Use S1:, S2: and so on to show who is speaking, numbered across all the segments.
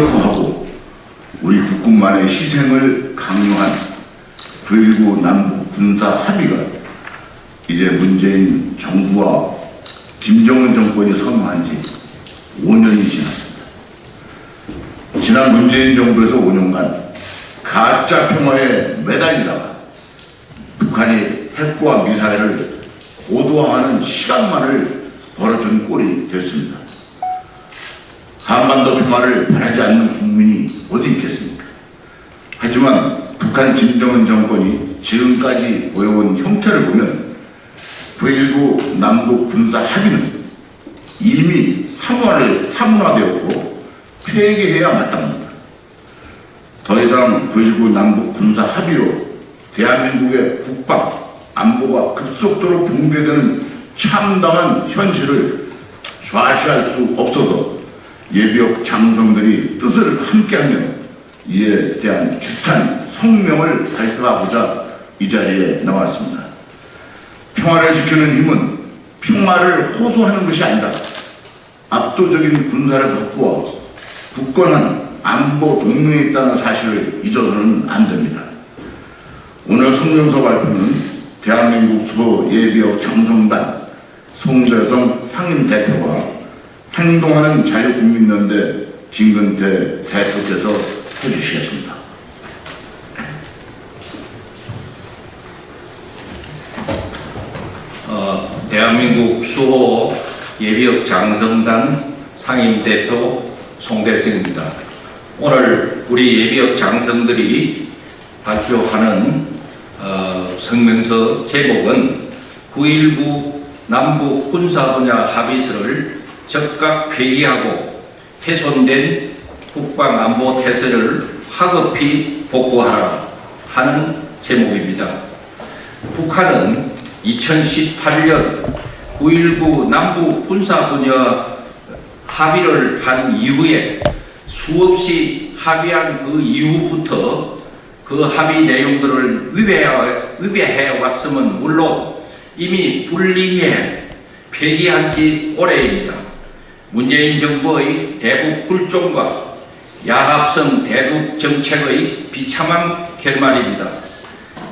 S1: 그렇고 하고 우리 국군만의 희생을 강요한 9.19 남북 군사 합의가 이제 문재인 정부와 김정은 정권이 선언한 지 5년이 지났습니다. 지난 문재인 정부에서 5년간 가짜 평화에 매달리다가 북한이 핵과 미사일을 고도화하는 시간만을 벌어준 꼴이 됐습니다. 한반도 평화를 바라지 않는 국민이 어디 있겠습니까? 하지만 북한 김정은 정권이 지금까지 보여온 형태를 보면 9.19 남북 군사 합의는 이미 사문화되었고 폐기해야 마땅합니다. 더 이상 9.19 남북 군사 합의로 대한민국의 국방, 안보가 급속도로 붕괴되는 참담한 현실을 좌시할 수 없어서 예비역 장성들이 뜻을 함께하며 이에 대한 주탄 성명을 발표하고자 이 자리에 나왔습니다. 평화를 지키는 힘은 평화를 호소하는 것이 아니라 압도적인 군사를 갖추어 굳건한 안보 동맹에 있다는 사실을 잊어서는 안 됩니다. 오늘 성명서 발표는 대한민국 수호 예비역 장성단 송대성 상임대표와 행동하는 자유국민연대 김근태 대표께서 해주시겠습니다.
S2: 대한민국 수호 예비역 장성단 상임대표 송대성입니다. 오늘 우리 예비역 장성들이 발표하는 성명서 제목은 9.19 남북 군사 분야 합의서를 즉각 폐기하고 훼손된 국방안보 태세를 화급히 복구하라 하는 제목입니다. 북한은 2018년 9.19 남북 군사 분야 합의를 한 이후에 수없이 합의한 그 이후부터 그 합의 내용들을 위배해 왔음은 물론 이미 분리해 폐기한 지 오래입니다. 문재인 정부의 대북 굴종과 야합성 대북 정책의 비참한 결말입니다.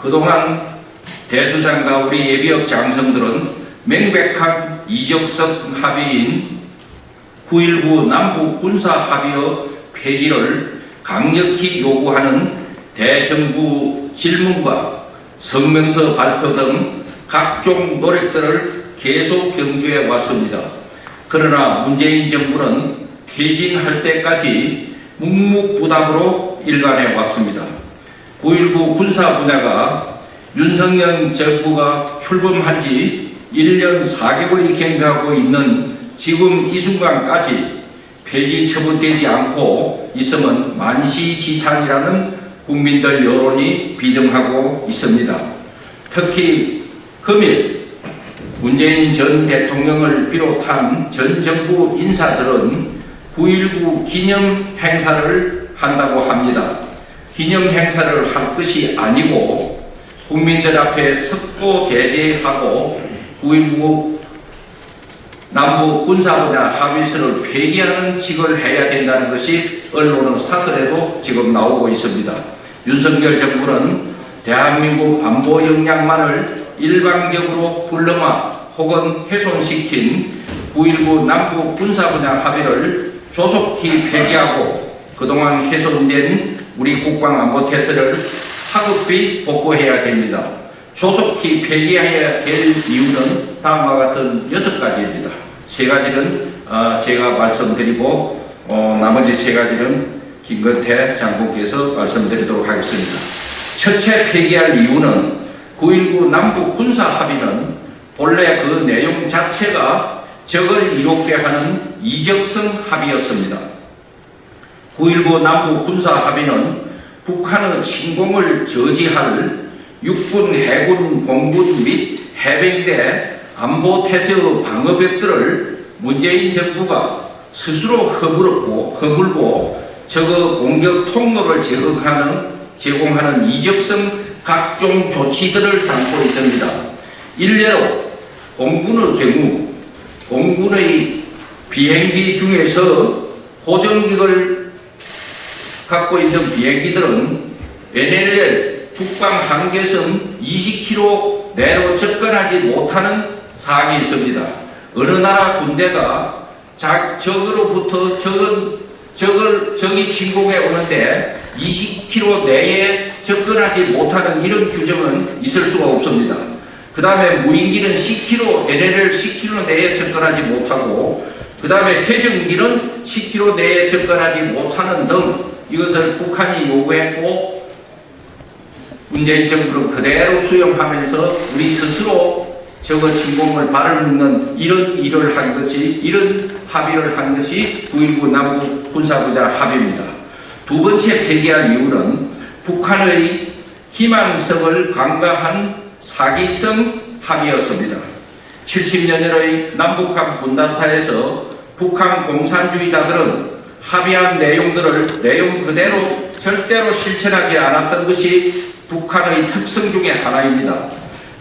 S2: 그동안 대수장과 우리 예비역 장성들은 명백한 이적성 합의인 9.19 남북 군사 합의의 폐기를 강력히 요구하는 대정부 질문과 성명서 발표 등 각종 노력들을 계속 경주해 왔습니다. 그러나 문재인 정부는 퇴진할 때까지 묵묵부답으로 일관해 왔습니다. 9.19 군사 분야가 윤석열 정부가 출범한 지 1년 4개월이 경과하고 있는 지금 이 순간까지 폐기 처분되지 않고 있음은 만시지탄이라는 국민들 여론이 비등하고 있습니다. 특히 금일 문재인 전 대통령을 비롯한 전 정부 인사들은 9.19 기념 행사를 한다고 합니다. 기념 행사를 할 것이 아니고 국민들 앞에 석고대죄하고 9.19 남북 군사분야 합의서를 폐기하는 식을 해야 된다는 것이 언론의 사설에도 지금 나오고 있습니다. 윤석열 정부는 대한민국 안보 역량만을 일방적으로 불러마 혹은 훼손시킨 9.19 남북 군사분야 합의를 조속히 폐기하고 그동안 훼손된 우리 국방안보 태세를 하급히 복구해야 됩니다. 조속히 폐기해야 될 이유는 다음과 같은 6가지입니다. 3가지는 제가 말씀드리고 나머지 3가지는 김근태 장군께서 말씀드리도록 하겠습니다. 첫째 폐기할 이유는 9.19 남북 군사 합의는 본래 그 내용 자체가 적을 이롭게 하는 이적성 합의였습니다. 9.19 남북 군사 합의는 북한의 침공을 저지할 육군, 해군, 공군 및 해병대 안보 태세의 방어벽들을 문재인 정부가 스스로 허물고 적의 공격 통로를 제공하는 이적성 각종 조치들을 담고 있습니다. 일례로 공군의 경우 공군의 비행기 중에서 고정익을 갖고 있는 비행기들은 NLL 북방 한계선 20km 내로 접근하지 못하는 사항이 있습니다. 어느 나라 군대가 적으로부터 적이 침공해 오는데 20km 내에 접근하지 못하는 이런 규정은 있을 수가 없습니다. 그 다음에 무인기는 10km, NLL 10km 내에 접근하지 못하고, 그 다음에 해전기는 10km 내에 접근하지 못하는 등 이것을 북한이 요구했고 문재인 정부는 그대로 수용하면서 우리 스스로 저거 침공을 발을묻는 이런 일을 한 것이, 이런 합의를 한 것이 9.19 남북 군사부장 합의입니다. 두 번째 폐기할 이유는 북한의 희망성을 간과한 사기성 합의였습니다. 70년의 남북한 분단사에서 북한 공산주의자들은 합의한 내용들을 내용 그대로 절대로 실천하지 않았던 것이 북한의 특성 중에 하나입니다.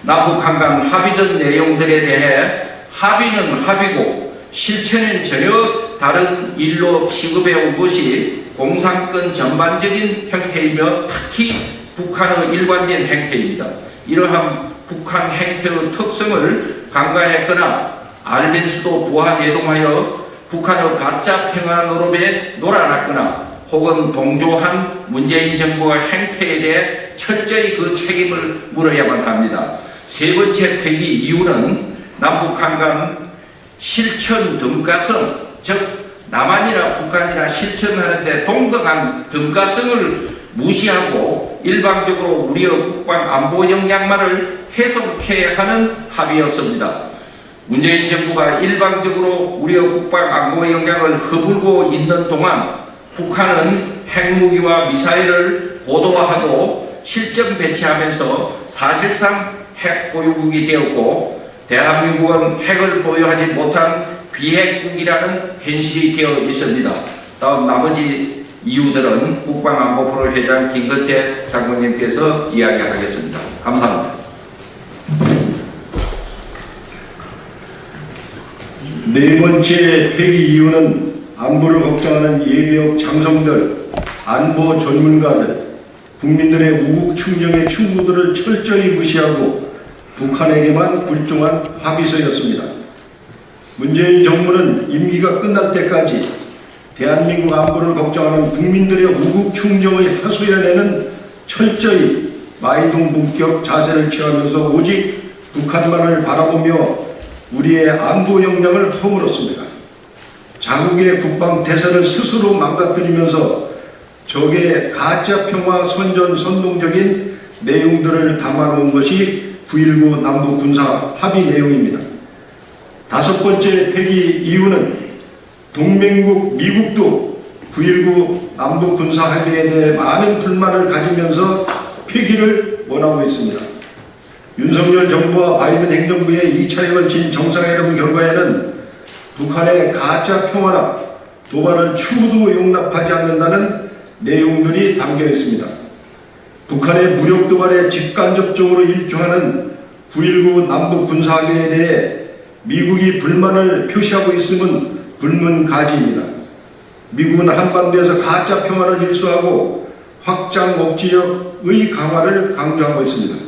S2: 남북한 간 합의된 내용들에 대해 합의는 합의고 실천은 전혀 다른 일로 취급해 온 것이 공산권 전반적인 형태이며 특히 북한의 일관된 행태입니다. 이러한 북한 행태의 특성을 간과했거나 알면서도 부하예동하여 북한의 가짜 평화 노름에 놀아났거나 혹은 동조한 문재인 정부의 행태에 대해 철저히 그 책임을 물어야만 합니다. 세 번째 폐기 이유는 남북한 간 실천 등가성, 즉 남한이나 북한이나 실천하는데 동등한 등가성을 무시하고 일방적으로 우리의 국방 안보 역량만을 해석해야 하는 합의였습니다. 문재인 정부가 일방적으로 우리의 국방 안보 역량을 허물고 있는 동안 북한은 핵무기와 미사일을 고도화하고 실전 배치하면서 사실상 핵 보유국이 되었고 대한민국은 핵을 보유하지 못한 비핵국이라는 현실이 되어 있습니다. 다음 나머지 이유들은 국방안보프로 회장 김건태 장관님께서 이야기하겠습니다. 감사합니다.
S3: 네 번째 폐기 이유는 안보를 걱정하는 예비역 장성들, 안보 전문가들, 국민들의 우국 충정의 충고들을 철저히 무시하고 북한에게만 굴종한 합의서였습니다. 문재인 정부는 임기가 끝날 때까지 대한민국 안보를 걱정하는 국민들의 우국 충정의 하소연에는 철저히 마이동분격 자세를 취하면서 오직 북한만을 바라보며 우리의 안보 역량을 허물었습니다. 자국의 국방 태세를 스스로 망가뜨리면서 적의 가짜 평화 선전 선동적인 내용들을 담아놓은 것이 9.19 남북 군사 합의 내용입니다. 다섯 번째 폐기 이유는 동맹국 미국도 9.19 남북 군사 합의에 대해 많은 불만을 가지면서 폐기를 원하고 있습니다. 윤석열 정부와 바이든 행정부의 2차에 걸친 정상회담 결과에는 북한의 가짜 평화나 도발을 추후도 용납하지 않는다는 내용들이 담겨 있습니다. 북한의 무력 도발에 직간접적으로 일조하는 9.19 남북 군사합의에 대해 미국이 불만을 표시하고 있음은 불문가지입니다. 미국은 한반도에서 가짜 평화를 일수하고 확장 억지력의 강화를 강조하고 있습니다.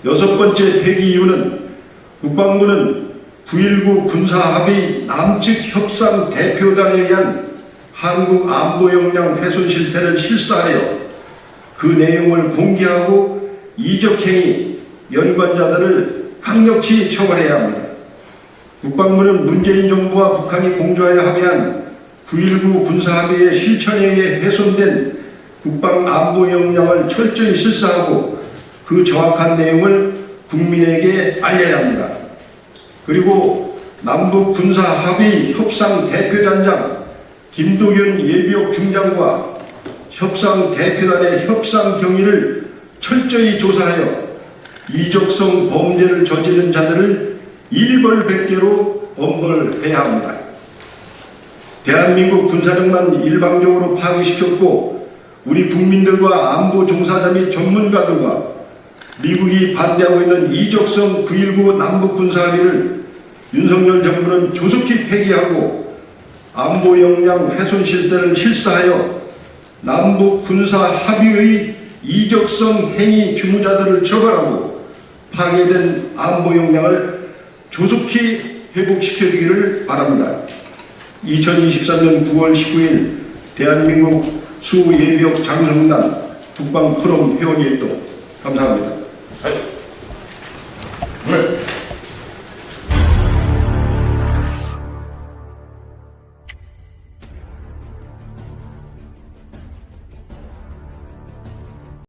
S3: 여섯 번째 폐기 이유는 국방부는 9.19 군사합의 남측 협상 대표단에 의한 한국 안보 역량 훼손 실태를 실사하여 그 내용을 공개하고 이적행위 연관자들을 강력히 처벌해야 합니다. 국방부는 문재인 정부와 북한이 공조하여 합의한 9.19 군사합의의 실천에 의해 훼손된 국방 안보 역량을 철저히 실사하고 그 정확한 내용을 국민에게 알려야 합니다. 그리고 남북 군사합의 협상 대표단장 김도균 예비역 중장과 협상 대표단의 협상 경위를 철저히 조사하여 이적성 범죄를 저지른 자들을 일벌백계로 엄벌해야 합니다. 대한민국 군사력만 일방적으로 파괴시켰고 우리 국민들과 안보 종사자 및 전문가들과 미국이 반대하고 있는 이적성 9.19 남북 군사합의를 윤석열 정부는 조속히 폐기하고 안보 역량 훼손 실태를 실사하여 남북 군사 합의의 이적성 행위 주무자들을 처벌하고 파괴된 안보 역량을 조속히 회복시켜주기를 바랍니다. 2023년 9월 19일 대한민국 수예비역 장성단 국방포럼 회원일동 감사합니다.